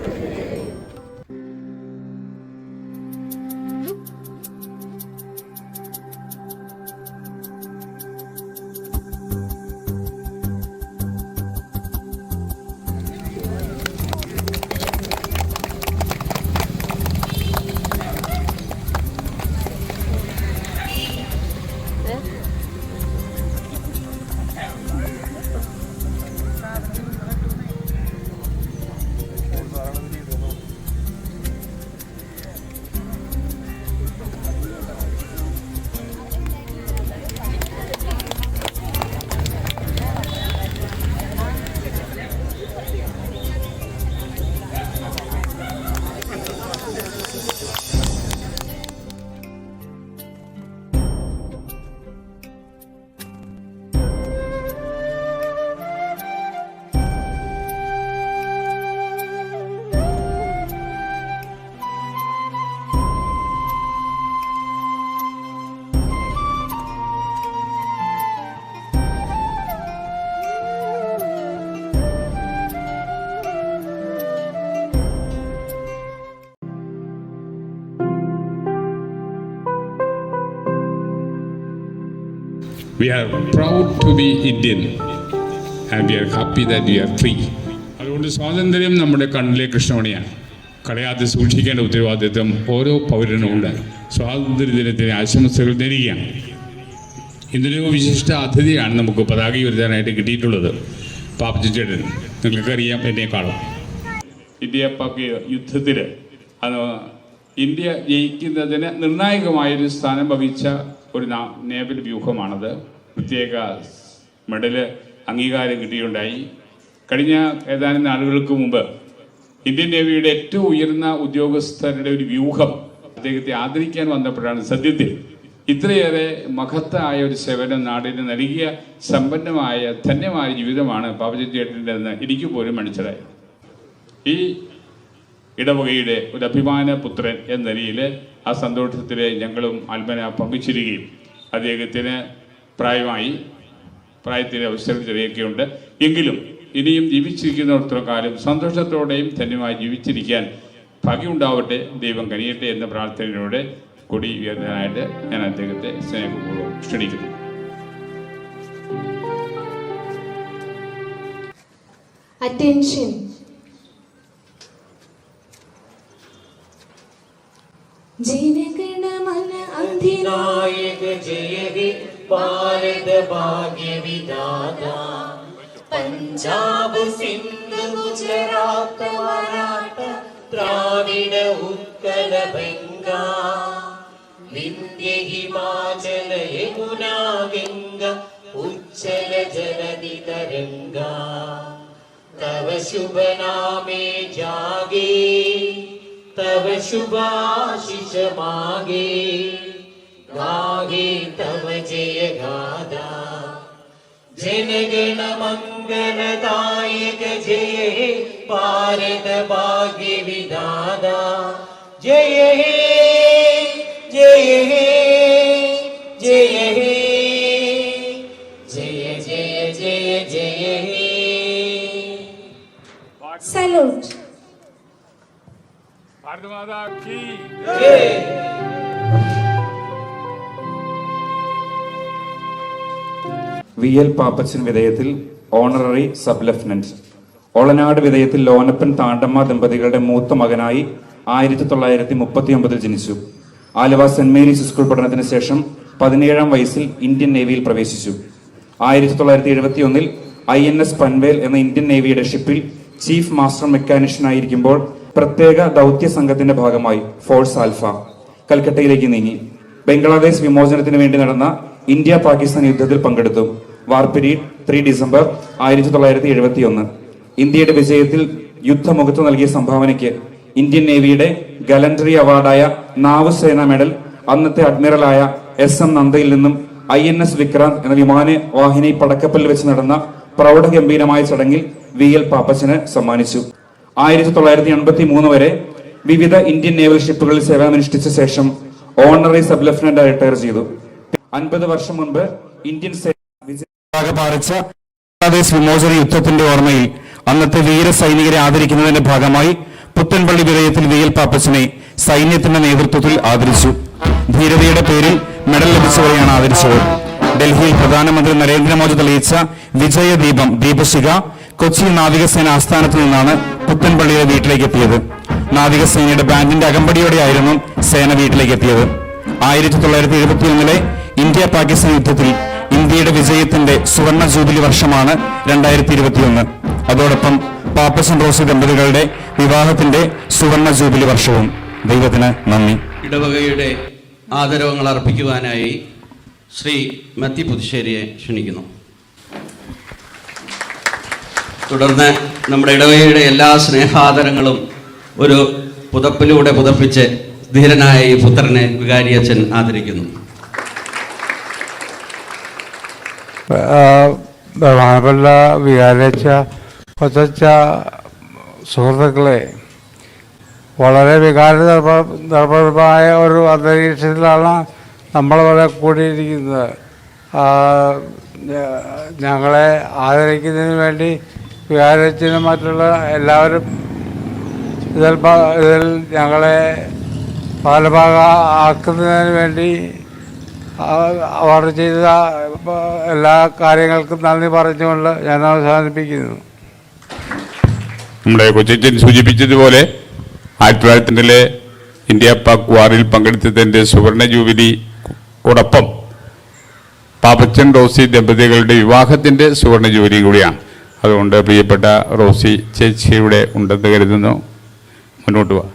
We are proud to be Indian and we are happy that we are free. അതുകൊണ്ട് സ്വാതന്ത്ര്യം നമ്മുടെ കണ്ണിലെ കൃഷ്ണമണിയാണ്. കളയാതെ സൂക്ഷിക്കേണ്ട ഉത്തരവാദിത്വം ഓരോ പൗരനുമുണ്ട്. സ്വാതന്ത്ര്യദിനത്തിന് ആശംസകൾ നേരുകയാണ്. ഇന്നൊരു വിശിഷ്ട അതിഥിയാണ് നമുക്ക് പതാക ഉയർത്താനായിട്ട് കിട്ടിയിട്ടുള്ളത്. പാപ്പച്ചൻ ചേട്ടൻ, നിങ്ങൾക്കറിയാം എന്നെക്കാളും ഇന്ത്യ പാക് യുദ്ധത്തിൽ ഇന്ത്യ ജയിക്കുന്നതിന് നിർണായകമായൊരു സ്ഥാനം വഹിച്ച ഒരു നേവൽ വ്യൂഹമാണത്. പ്രത്യേക മെഡല് അംഗീകാരം കിട്ടിയുണ്ടായി. കഴിഞ്ഞ ഏതാനും നാളുകൾക്ക് മുമ്പ് ഇന്ത്യൻ നേവിയുടെ ഏറ്റവും ഉയർന്ന ഉദ്യോഗസ്ഥരുടെ ഒരു വ്യൂഹം അദ്ദേഹത്തെ ആദരിക്കാൻ വന്നപ്പോഴാണ് സത്യത്തിൽ ഇത്രയേറെ മഹത്തായ ഒരു സേവനം നാടിന് നൽകിയ സമ്പന്നമായ ധന്യമായ ജീവിതമാണ് പാപ്പച്ചൻ ചേട്ടൻ്റെതെന്ന് എനിക്ക് പോലും മനസ്സിലായി. ഈ ഇടവകയുടെ ഒരു അഭിമാന പുത്രൻ എന്ന നിലയിൽ ആ സന്തോഷത്തിൽ ഞങ്ങളും ആത്മന പങ്കുചേരുകയും അദ്ദേഹത്തിന് പ്രായത്തിന് അവസരം ചെറിയൊക്കെയുണ്ട് എങ്കിലും ഇനിയും ജീവിച്ചിരിക്കുന്നിടത്തോളം കാലം സന്തോഷത്തോടെയും ധന്യമായി ജീവിച്ചിരിക്കാൻ ഭാഗ്യമുണ്ടാവട്ടെ, ദൈവം കനിയട്ടെ എന്ന പ്രാർത്ഥനയോടെ കൊടി ഉയർന്നതിനായിട്ട് ഞാൻ അദ്ദേഹത്തെ സ്നേഹപൂർവ്വം ക്ഷണിക്കുന്നു. Attention. जनगणमन अधिनायक जय हे भारत भाग्य विधाता पंजाब सिंध गुजरात मराठा द्राविड उत्कल बंगा विंध्य हिमाचल यमुना गंगा उच्चल जलधि तरंगा तव शुभ नामे जागे तव शुभाशिष मागे गाहे तव जय गाथा जनगण मंगलदायक जय हे भारत भाग्य विधाता जय हे जय हे जय हे जय जय जय जय हे. Salute. भारत माता की जय. VL പാപ്പച്ചൻ വിധേയത്തിൽ ഓണററി സബ് ലഫ്റ്റനന്റ്. ഒളനാട് വിധേയത്തിൽ ലോനപ്പൻ താണ്ടമ്മ ദമ്പതികളുടെ മൂത്ത മകനായി 1939 ജനിച്ചു. ആലുവ സെന്റ് മേരീസ് സ്കൂൾ പഠനത്തിന് ശേഷം 17-ാം വയസ്സിൽ ഇന്ത്യൻ നേവിയിൽ പ്രവേശിച്ചു. 1971 INS പൻവേൽ എന്ന ഇന്ത്യൻ നേവിയുടെ ഷിപ്പിൽ ചീഫ് മാസ്റ്റർ മെക്കാനിഷ്യനായിരിക്കുമ്പോൾ പ്രത്യേക ദൗത്യ സംഘത്തിന്റെ ഭാഗമായി ഫോഴ്സ് ആൽഫ കൽക്കട്ടയിലേക്ക് നീങ്ങി. ബംഗ്ലാദേശ് വിമോചനത്തിന് വേണ്ടി നടന്ന ഇന്ത്യ പാകിസ്ഥാൻ യുദ്ധത്തിൽ പങ്കെടുത്തു. വാർ പീരീഡ് 3 ഡിസംബർ 1971. ഇന്ത്യയുടെ വിജയത്തിൽ യുദ്ധമുഖത്ത് നൽകിയ സംഭാവനയ്ക്ക് ഇന്ത്യൻ നേവിയുടെ ഗലൻട്രി അവാർഡായ നാവികസേന മെഡൽ അന്നത്തെ അഡ്മിറലായ SM നന്ദയിൽ നിന്നും INS വിക്രാന്ത് എന്ന വിമാനവാഹിനി പടക്കപ്പലിൽ വെച്ച് നടന്ന പ്രൗഢഗംഭീരമായ ചടങ്ങിൽ VL പാപ്പച്ചന് സമ്മാനിച്ചു. 1983 വരെ വിവിധ ഇന്ത്യൻ നേവൽ ഷിപ്പുകളിൽ സേവനമനുഷ്ഠിച്ച ശേഷം ഓണററി സബ് ലഫ്റ്റനന്റ് റിട്ടയർ ചെയ്തു. 50 വർഷം മുൻപ് ഇന്ത്യൻ സേന പാലിച്ച ബംഗ്ലാദേശ് വിമോചന യുദ്ധത്തിന്റെ ഓർമ്മയിൽ അന്നത്തെ വീര സൈനികരെ ആദരിക്കുന്നതിന്റെ ഭാഗമായി പുത്തൻപള്ളി വിധേയത്തിൽ VL പാപ്പച്ചനെ സൈന്യത്തിന്റെ നേതൃത്വത്തിൽ ആദരിച്ചു. ധീരതയുടെ പേരിൽ മെഡൽ ലഭിച്ചവരെയാണ് ആദരിച്ചത്. ഡൽഹിയിൽ പ്രധാനമന്ത്രി നരേന്ദ്രമോദി തെളിയിച്ച വിജയദീപം ദീപശിഖ കൊച്ചി നാവികസേന ആസ്ഥാനത്ത് നിന്നാണ് പുത്തൻപള്ളിയുടെ വീട്ടിലേക്ക് എത്തിയത്. നാവികസേനയുടെ ബാൻഡിന്റെ അകമ്പടിയോടെയായിരുന്നു സേന വീട്ടിലേക്ക് എത്തിയത്. 1971 ഇന്ത്യ പാകിസ്ഥാൻ യുദ്ധത്തിൽ ഇന്ത്യയുടെ വിജയത്തിന്റെ സുവർണ ജൂബിലി വർഷമാണ് 2021. അതോടൊപ്പം പാപ്പച്ചൻ റോസി ദമ്പതികളുടെ വിവാഹത്തിന്റെ സുവർണ ജൂബിലി വർഷവും. ദൈവത്തിന് നന്ദി. ഇടവകയുടെ ആദരവങ്ങൾ അർപ്പിക്കുവാനായി ശ്രീ മത്തി പുതുശ്ശേരിയെ ക്ഷണിക്കുന്നു. തുടർന്ന് നമ്മുടെ ഇടവകയുടെ എല്ലാ സ്നേഹാദരങ്ങളും ഒരു പുതപ്പിലൂടെ പുതപ്പിച്ച് ധീരനായ ഈ പുത്രനെ വികാരിയച്ഛൻ ആദരിക്കുന്നു. ബഹുമാനപ്പെട്ട വികാരിയച്ഛ, കൊച്ചച്ച, സുഹൃത്തുക്കളെ, വളരെ വികാരനിർഭരമായ ഒരു അന്തരീക്ഷത്തിലാണ് നമ്മളിവിടെ കൂടിയിരിക്കുന്നത്. ഞങ്ങളെ ആദരിക്കുന്നതിന് വേണ്ടി വികാരിയച്ഛനും മറ്റുള്ള എല്ലാവരും ഇതിൽ ഞങ്ങളെ ഭാഗമാക്കുന്നതിന് വേണ്ടി അവർ ചെയ്ത എല്ലാ കാര്യങ്ങൾക്കും നന്ദി പറഞ്ഞുകൊണ്ട് ഞാൻ അവസാനിപ്പിക്കുന്നു. നമ്മുടെ കൊച്ചച്ഛൻ സൂചിപ്പിച്ചതുപോലെ 1902 ഇന്ത്യ പാക് വാറിൽ പങ്കെടുത്തതിൻ്റെ സുവർണ ജൂബിലിയോടൊപ്പം പാപ്പച്ചൻ റോസി ദമ്പതികളുടെ വിവാഹത്തിൻ്റെ സുവർണ ജൂബിലിയും കൂടിയാണ്. അതുകൊണ്ട് പ്രിയപ്പെട്ട റോസി ചേച്ചിയുടെ ഉണ്ടെന്ന് കരുതുന്നു. മുന്നോട്ട് പോവാം.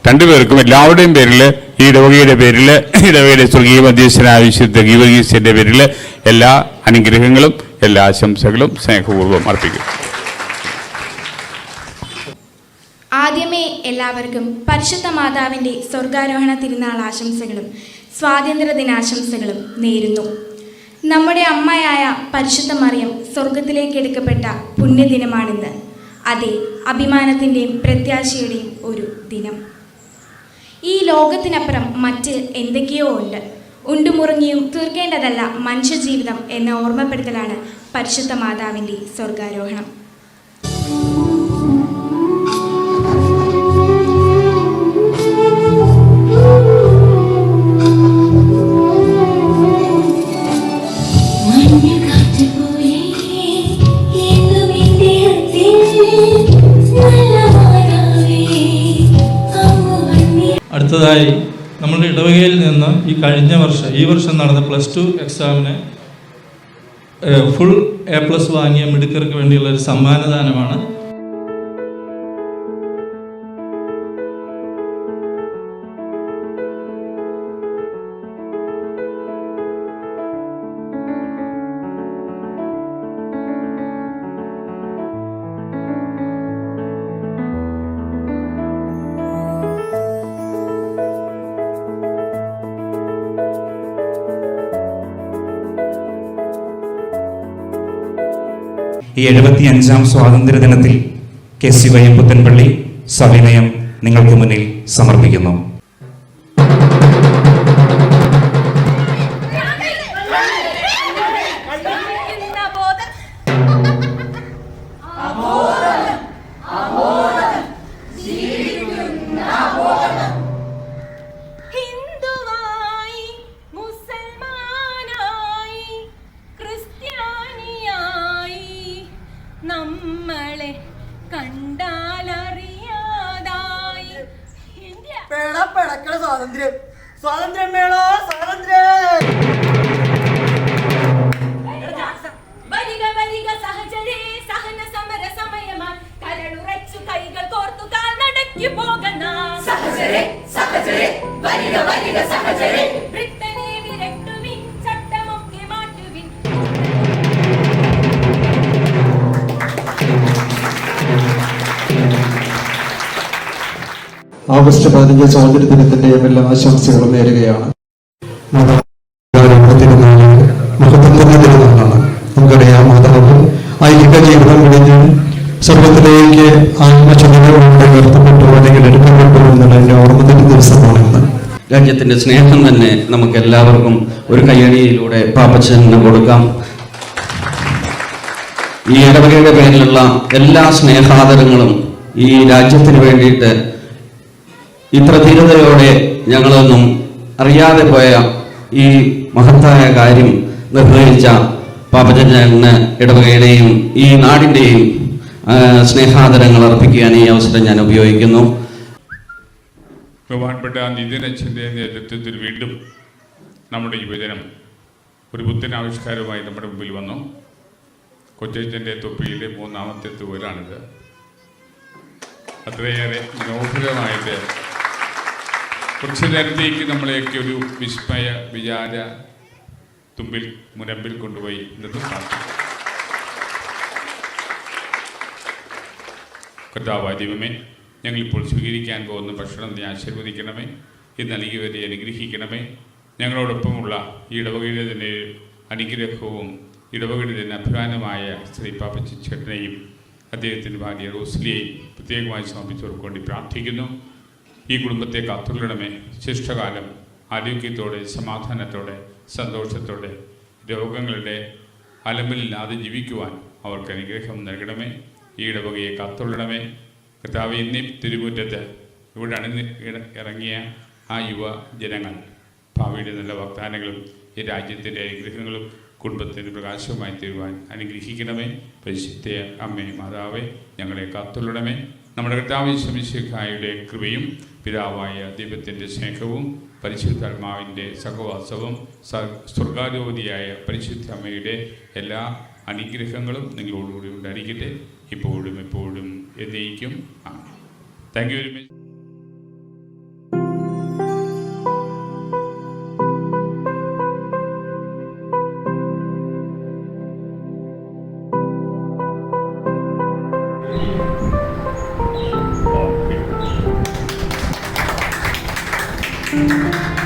രണ്ടുപേർക്കും എല്ലാവരുടെയും പേരിൽ, ഈ ഇടവകയുടെ പേരിൽ, ഇടവകയുടെ സ്വർഗീയ മധ്യസ്ഥനായ വിശുദ്ധ ഗീവർഗീസിന്റെ പേരിൽ എല്ലാ അനുഗ്രഹങ്ങളും എല്ലാ ആശംസകളും സ്നേഹപൂർവ്വം അർപ്പിക്കുന്നു. ആദ്യമേ എല്ലാവർക്കും പരിശുദ്ധ മാതാവിൻ്റെ സ്വർഗാരോഹണ തിരുനാൾ ആശംസകളും സ്വാതന്ത്ര്യ ദിനാശംസകളും നേരുന്നു. നമ്മുടെ അമ്മയായ പരിശുദ്ധ മറിയം സ്വർഗത്തിലേക്ക് എടുക്കപ്പെട്ട പുണ്യദിനമാണിന്ന്. അതെ, അഭിമാനത്തിൻ്റെയും പ്രത്യാശയുടെയും ഒരു ദിനം. ഈ ലോകത്തിനപ്പുറം മറ്റ് എന്തൊക്കെയോ ഉണ്ട്. ഉണ്ടുമുറങ്ങിയും തീർക്കേണ്ടതല്ല മനുഷ്യജീവിതം എന്ന ഓർമ്മപ്പെടുത്തലാണ് പരിശുദ്ധ മാതാവിൻ്റെ സ്വർഗാരോഹണം. അടുത്തതായി നമ്മുടെ ഇടവകയിൽ നിന്ന് ഈ വർഷം നടന്ന +2 എക്സാമിന് ഫുൾ A+ വാങ്ങിയ മിടുക്കർക്ക് വേണ്ടിയുള്ള ഒരു സമ്മാനദാനമാണ്. ഈ 75-ാം സ്വാതന്ത്ര്യ ദിനത്തിൽ KCY പുത്തൻപള്ളി സവിനയം നിങ്ങൾക്ക് മുന്നിൽ സമർപ്പിക്കുന്നു. നമ്മളെ കണ്ടാലറിയാതായി സ്വാതന്ത്ര്യം സ്വാതന്ത്ര്യം വേണോ സ്വാതന്ത്ര്യം. വരിക വരിക സഹചരേ, സഹന സമര സമയമായി കരളുറച്ചു കൈകൾ കോർത്തു കാൽനടക്കി പോകുന്ന സഹചരേ സഹചരേ വരിക വരിക സഹചരേ. ബ്രിട്ടനെ വിരട്ടുവിൻ, ചട്ടമൊക്കെ മാറ്റുവിൻ. ഓഗസ്റ്റ് 15 സ്വാതന്ത്ര്യ ദിനത്തിന്റെ എല്ലാ ആശംസകളും നേരുകയാണ്. നമുക്കറിയാം, മാതാവ് ഐഹിക ജീവിതം കഴിഞ്ഞ് സ്വർഗത്തിലേക്ക് ആത്മചുമതലയോടെ ഉയർത്തപ്പെട്ടു അല്ലെങ്കിൽ എടുക്കപ്പെട്ടു എന്നുള്ളതിന്റെ ഓർമ്മത്തിന്റെ ദിവസമാണെന്ന്. രാജ്യത്തിന്റെ സ്നേഹം തന്നെ നമുക്ക് എല്ലാവർക്കും ഒരു കയ്യടിയിലൂടെ പാപ്പച്ചന് കൊടുക്കാം. ഈ ഇടവകയുടെ പേരിലുള്ള എല്ലാ സ്നേഹാദരങ്ങളും ഈ രാജ്യത്തിന് വേണ്ടിയിട്ട് ഇത്ര ധീരതയോടെ ഞങ്ങളൊന്നും അറിയാതെ പോയ ഈ മഹത്തായ കാര്യം നിർവഹിച്ച പാപ്പച്ചന് ഇടവകയുടെയും ഈ നാടിൻ്റെയും സ്നേഹാദരങ്ങൾ അർപ്പിക്കാൻ ഈ അവസരം ഞാൻ ഉപയോഗിക്കുന്നു. ബഹുമാനപ്പെട്ട നിതിനച്ഛൻ്റെ നേതൃത്വത്തിൽ വീണ്ടും നമ്മുടെ യുവജനം ഒരു പുത്തൻ ആവിഷ്കാരവുമായി നമ്മുടെ മുമ്പിൽ വന്നു. കൊച്ചച്ഛൻ്റെ തൊപ്പിയിലെ 3ാമത്തെ തൂവലാണിത്. അത്രയേറെ മനോഹരമായിട്ട് കുറച്ചു നേരത്തേക്ക് നമ്മളെയൊക്കെ ഒരു വിസ്മയ വിചാര മുനമ്പിൽ കൊണ്ടുപോയി നിർത്താം. കർത്താവായ ദൈവമേ, ഞങ്ങളിപ്പോൾ സ്വീകരിക്കാൻ പോകുന്ന ഭക്ഷണം നീ ആശീർവദിക്കണമേ. ഇത് നൽകിയവരെ അനുഗ്രഹിക്കണമേ. ഞങ്ങളോടൊപ്പമുള്ള ഈ ഇടവകയുടെ തന്നെ അനുഗ്രഹവും ഇടവകയുടെ തന്നെ അഭിമാനമായ ശ്രീ പാപ്പച്ചി ചേട്ടനെയും അദ്ദേഹത്തിൻ്റെ ഭാര്യ റോസ്ലിയെയും പ്രത്യേകമായി സമർപ്പിച്ചവർക്ക് വേണ്ടി പ്രാർത്ഥിക്കുന്നു. ഈ കുടുംബത്തെ കാത്തുകൊള്ളണമേ. ശിഷ്ടകാലം ആരോഗ്യത്തോടെ, സമാധാനത്തോടെ, സന്തോഷത്തോടെ, രോഗങ്ങളുടെ അലമ്പലില്ലാതെ ജീവിക്കുവാൻ അവർക്ക് അനുഗ്രഹം നൽകണമേ. ഈ ഇടവകയെ കാത്തുകൊള്ളണമേ. കർത്താവ്, ഇന്നീ തിരുമുറ്റത്ത് ഇവിടെ ഇറങ്ങിയ ആ യുവ ജനങ്ങൾ ഭാവിയുടെ നല്ല വാഗ്ദാനങ്ങളും ഈ രാജ്യത്തിൻ്റെ അനുഗ്രഹങ്ങളും കുടുംബത്തിന് പ്രകാശവുമായി തീരുവാൻ അനുഗ്രഹിക്കണമേ. പരിശുദ്ധ അമ്മേ മാതാവേ, ഞങ്ങളെ കാത്തുകൊള്ളണമേ. നമ്മുടെ കർത്താവ് ശമിശിഹായുടെ കൃപയും പിതാവായ ദൈവത്തിൻ്റെ സ്നേഹവും പരിശുദ്ധാത്മാവിൻ്റെ സഹവാസവും സ്വർഗാരോപതിയായ പരിശുദ്ധ അമ്മയുടെ എല്ലാ അനുഗ്രഹങ്ങളും നിങ്ങളോടുകൂടി ഉണ്ടായിരിക്കട്ടെ, ഇപ്പോഴും എപ്പോഴും എന്നേക്കും. Thank you very much. Thank you.